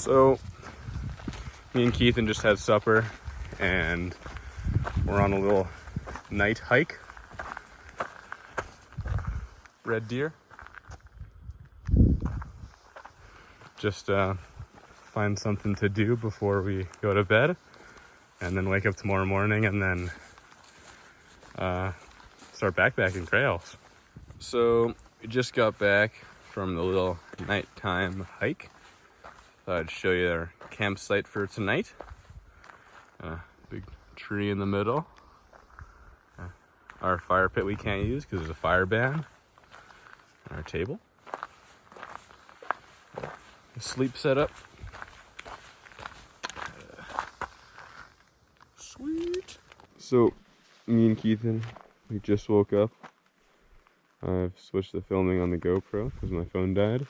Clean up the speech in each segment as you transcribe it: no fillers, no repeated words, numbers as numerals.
So, me and Keithan just had supper, and we're on a little night hike. Red deer. Just find something to do before we go to bed, and then wake up tomorrow morning, and then start backpacking trails. So, we just got back from the little nighttime hike. Thought I'd show you our campsite for tonight. Big tree in the middle. Our fire pit we can't use because there's a fire ban. And our table. A sleep setup. Sweet. So, me and Keithan, we just woke up. I've switched the filming on the GoPro because my phone died,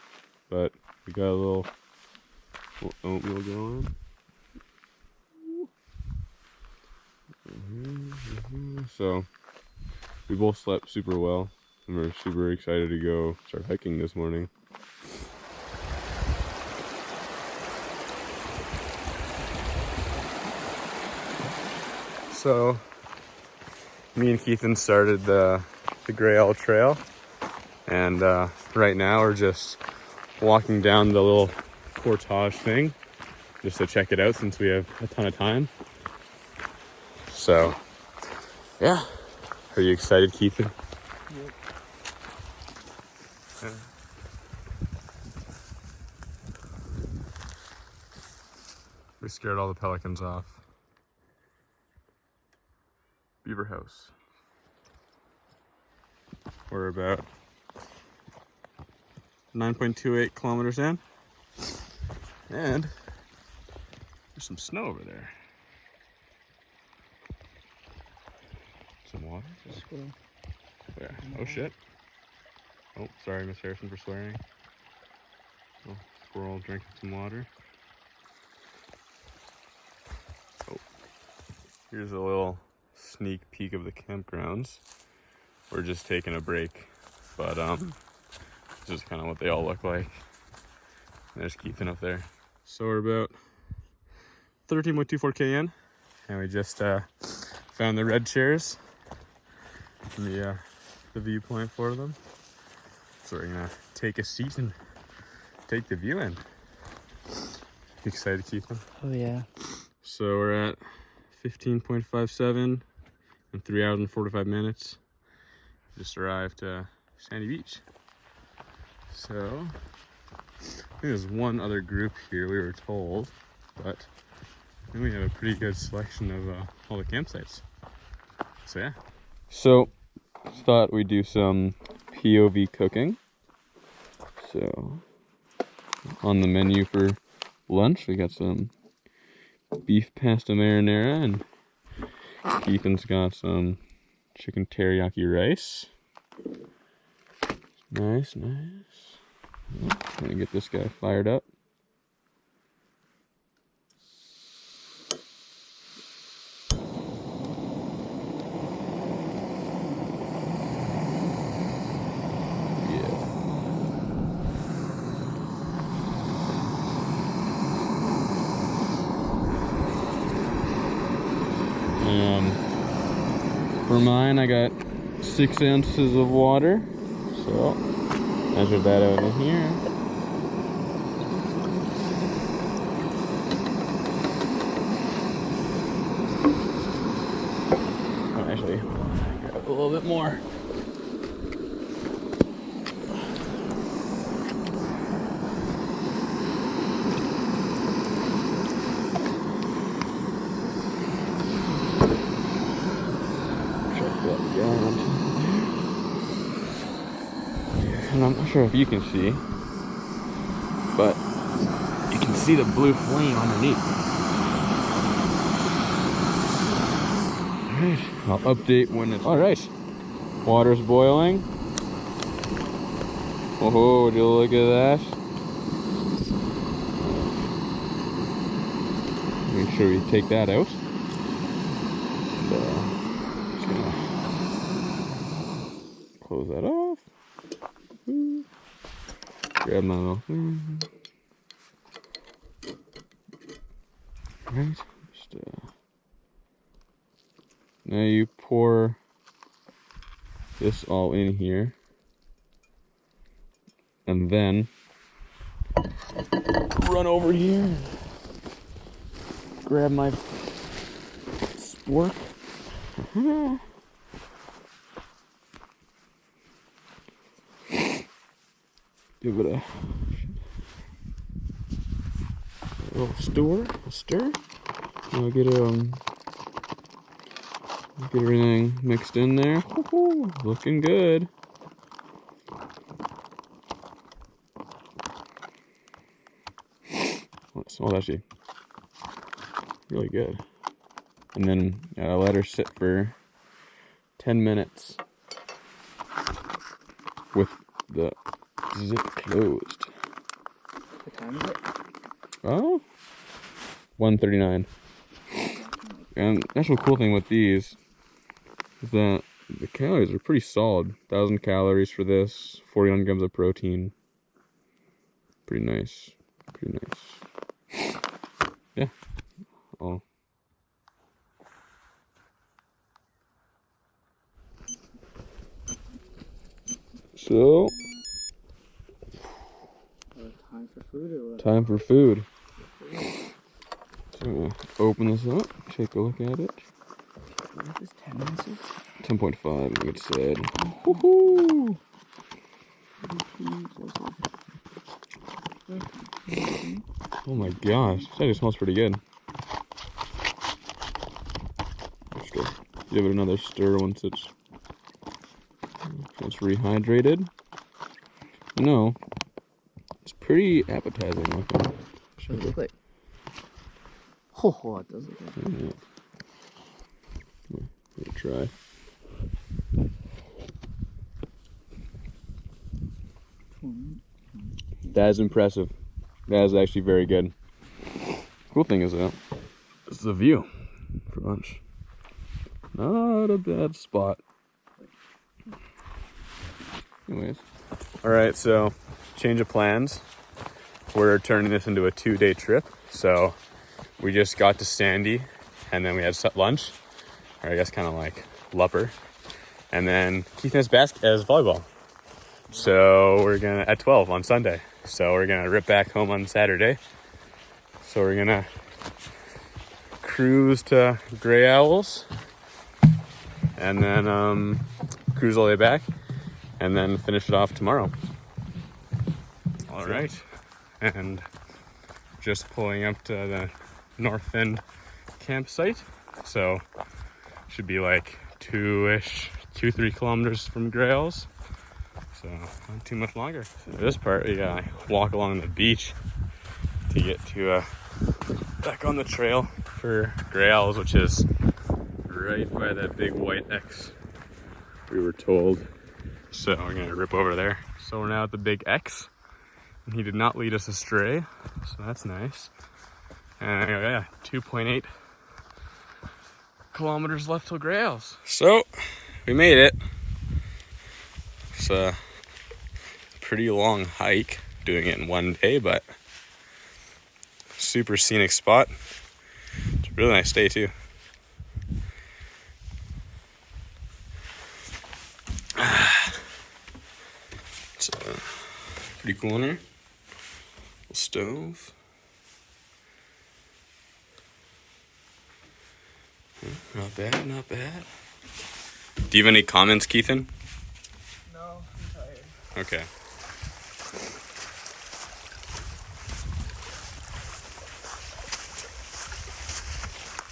but we got a little oatmeal going. So we both slept super well, and we're super excited to go start hiking this morning. So me and Keithan started the Grey Owl Trail, and right now we're just walking down the little portage thing just to check it out since we have a ton of time. So yeah, are you excited, Keithan? Yep. Yeah. We scared all the pelicans off. Beaver house. We're about 9.28 kilometers in, and there's some snow over there. Some water. Yeah. Oh shit. Oh, sorry, Miss Harrison, for swearing. Oh, squirrel drinking some water. Oh, here's a little sneak peek of the campgrounds. We're just taking a break, but this is kind of what they all look like. There's Keithan up there. So we're about 13.24 k in, and we just found the red chairs and the viewpoint for them. So we're gonna take a seat and take the view in. You excited, Keithan? Oh yeah. So we're at 15.57 in 3 hours and 45 minutes. Just arrived to Sandy Beach. So I think there's one other group here, we were told, but I think we have a pretty good selection of all the campsites. So yeah. So thought we'd do some POV cooking. So on the menu for lunch, we got some beef pasta marinara, and Keithan's got some chicken teriyaki rice. Nice, nice. Gonna get this guy fired up. For mine, I got 6 ounces of water, so measure that out in here. Oh, actually, grab a little bit more. And I'm not sure if you can see, but you can see the blue flame underneath. Alright, I'll update when it's... Alright, water's boiling. Oh, would you look at that? Make sure we take that out. So, just gonna close that off. Grab my little... Right. Just, now you pour this all in here, and then run over here, grab my spork. Give it a little stir. I'll get everything mixed in there. Woo-hoo, looking good. Well, it smells actually really good. And then let her sit for 10 minutes with the zip closed. What time is it? Oh, 1:39. And the actual cool thing with these is that the calories are pretty solid. 1,000 calories for this, 41 grams of protein. Pretty nice. Pretty nice. Yeah. Oh. So, Time for food or what? time for food. So, open this up, take a look at it. What is this, 10 ounces? 10.5, like it said. Woohoo! Oh my gosh, this actually smells pretty good. Let's go give it another stir once it's rehydrated. No, it's pretty appetizing looking. What does it look like? Oh, it does look like. Yeah. Give it a try. That is impressive. That is actually very good. Cool thing is though, it's the view for lunch. Not a bad spot. Anyways. Alright, so change of plans. We're turning this into a 2-day trip. So we just got to Sandy and then we had set lunch. Or I guess kind of like lupper. And then Keithan has volleyball. So we're gonna at 12 on Sunday. So we're gonna rip back home on Saturday. So we're gonna cruise to Gray Owls and then cruise all the way back and then finish it off tomorrow. All right, and just pulling up to the North End campsite. So should be like 2-3 kilometers from Gray Owls. So not too much longer. So this part, you gotta walk along the beach to get to back on the trail for Gray Owls, which is right by that big white X we were told. So we're gonna rip over there. So we're now at the big X, and he did not lead us astray, so that's nice. And yeah, 2.8 kilometers left till Gray Owls. So we made it. It's a pretty long hike, doing it in one day, but super scenic spot. It's a really nice day too. It's pretty cool in here. Little stove. Not bad, not bad. Do you have any comments, Keithan? No, I'm tired. Okay.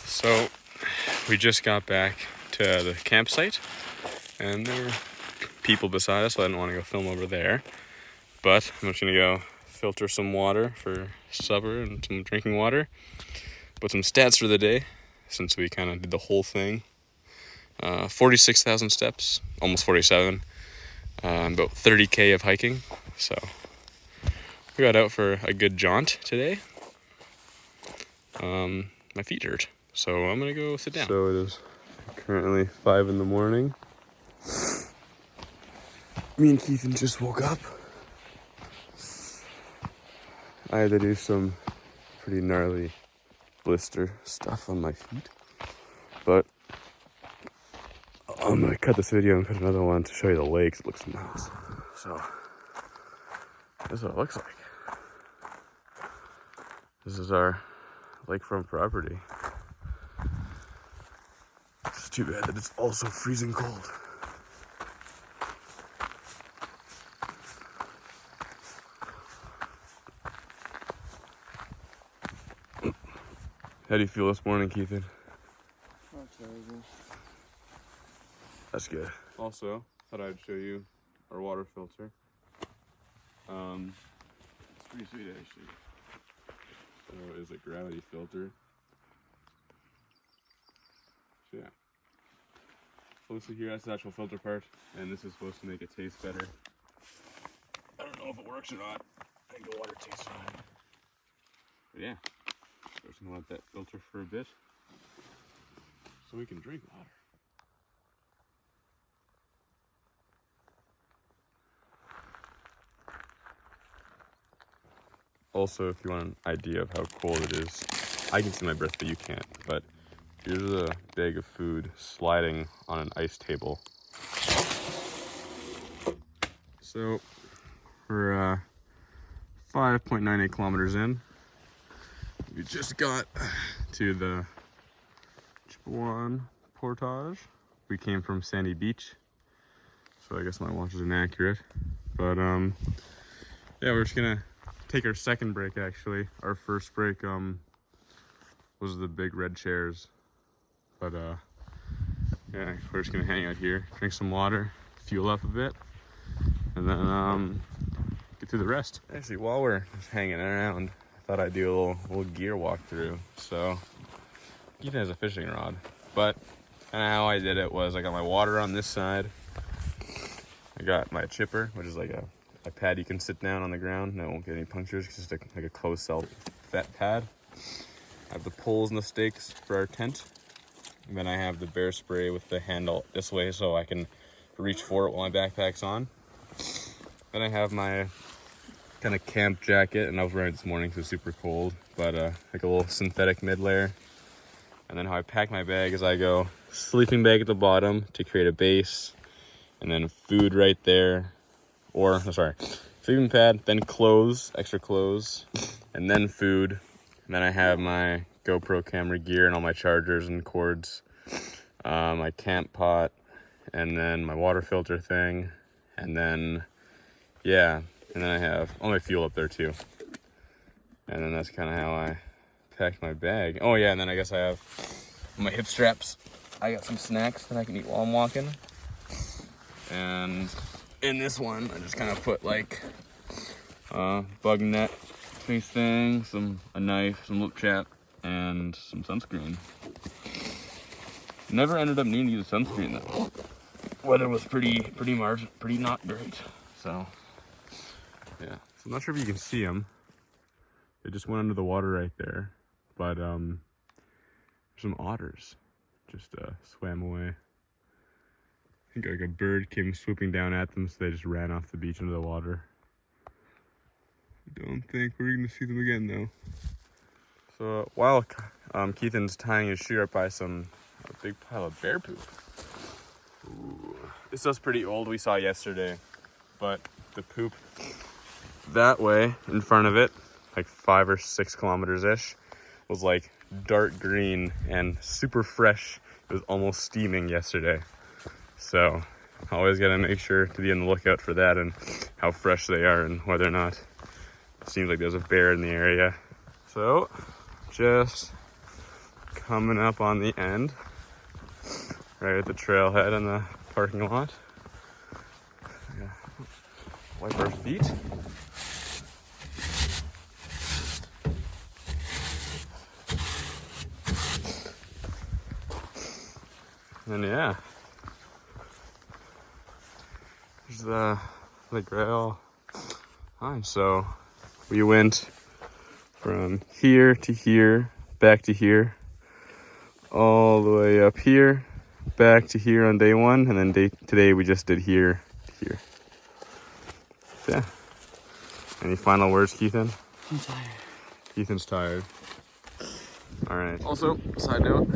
So, we just got back to the campsite, and there were people beside us, so I didn't want to go film over there. But I'm just going to go filter some water for supper and some drinking water. Put some stats for the day, since we kind of did the whole thing. 46,000 steps, almost 47. About 30K of hiking. So, we got out for a good jaunt today. My feet hurt. So I'm gonna go sit down. So it is currently 5 in the morning. Me and Keithan just woke up. I had to do some pretty gnarly blister stuff on my feet. But I'm gonna cut this video and put another one to show you the lake. It looks nuts. So this is what it looks like. This is our lakefront property. It's too bad that it's also freezing cold. How do you feel this morning, Keithan? Not terrible. That's good. Also, thought I'd show you our water filter. It's pretty sweet actually. So it's a gravity filter. So yeah. Closely here, that's the actual filter part, and this is supposed to make it taste better. I don't know if it works or not. I think the water tastes fine. But yeah, we're just gonna let that filter for a bit so we can drink water. Also, if you want an idea of how cold it is, I can see my breath, but you can't. But here's a bag of food sliding on an ice table. So we're 5.98 kilometers in. We just got to the Chippewan Portage. We came from Sandy Beach, so I guess my watch is inaccurate. But yeah, we're just gonna take our second break actually. Our first break was the big red chairs. But yeah, we're just gonna hang out here, drink some water, fuel up a bit, and then get through the rest. Actually, while we're just hanging around, I thought I'd do a little gear walkthrough. So Keithan has a fishing rod, but kind of how I did it was I got my water on this side. I got my chipper, which is like a pad you can sit down on the ground and it won't get any punctures. It's just like a closed cell vet pad. I have the poles and the stakes for our tent. And then I have the bear spray with the handle this way so I can reach for it while my backpack's on. Then I have my kind of camp jacket, and I was wearing it this morning because it's super cold, but like a little synthetic mid layer. And then how I pack my bag is I go sleeping bag at the bottom to create a base, and then food right there, or sleeping pad, then clothes, extra clothes, and then food. And then I have my GoPro camera gear and all my chargers and cords, my camp pot, and then my water filter thing, and then yeah, and then I have all my fuel up there too. And then that's kind of how I packed my bag. Oh yeah, and then I guess I have my hip straps. I got some snacks that I can eat while I'm walking. And in this one, I just kind of put like bug net face thing, a knife, some lip chap, and some sunscreen. Never ended up needing to use sunscreen though. Weather was pretty not great. So yeah, so I'm not sure if you can see them. They just went under the water right there, but some otters just swam away. I think like a bird came swooping down at them, so they just ran off the beach into the water. I don't think we're gonna see them again though. So while Keithan's tying his shoe up by a big pile of bear poop. Ooh. This was pretty old, we saw yesterday, but the poop that way in front of it, like 5 or 6 kilometers ish, was like dark green and super fresh. It was almost steaming yesterday. So always gotta make sure to be on the lookout for that and how fresh they are and whether or not it seems like there's a bear in the area. So just coming up on the end, right at the trailhead in the parking lot. Yeah. Wipe our feet. And yeah, there's the Grail line. So we went from here to here, back to here, all the way up here, back to here on day one, and then today we just did here to here. So yeah. Any final words, Keithan? I'm tired. Keithan's tired. All right. Also, side note,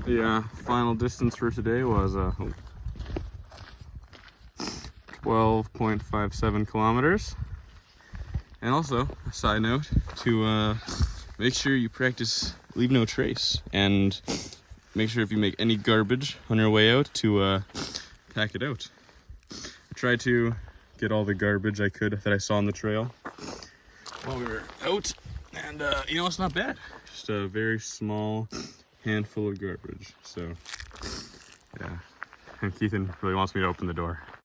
the final distance for today was 12.57 kilometers. And also, a side note, to make sure you practice leave no trace, and make sure if you make any garbage on your way out to pack it out. I tried to get all the garbage I could that I saw on the trail while we were out, and you know, it's not bad. Just a very small handful of garbage. So yeah, and Keithan really wants me to open the door.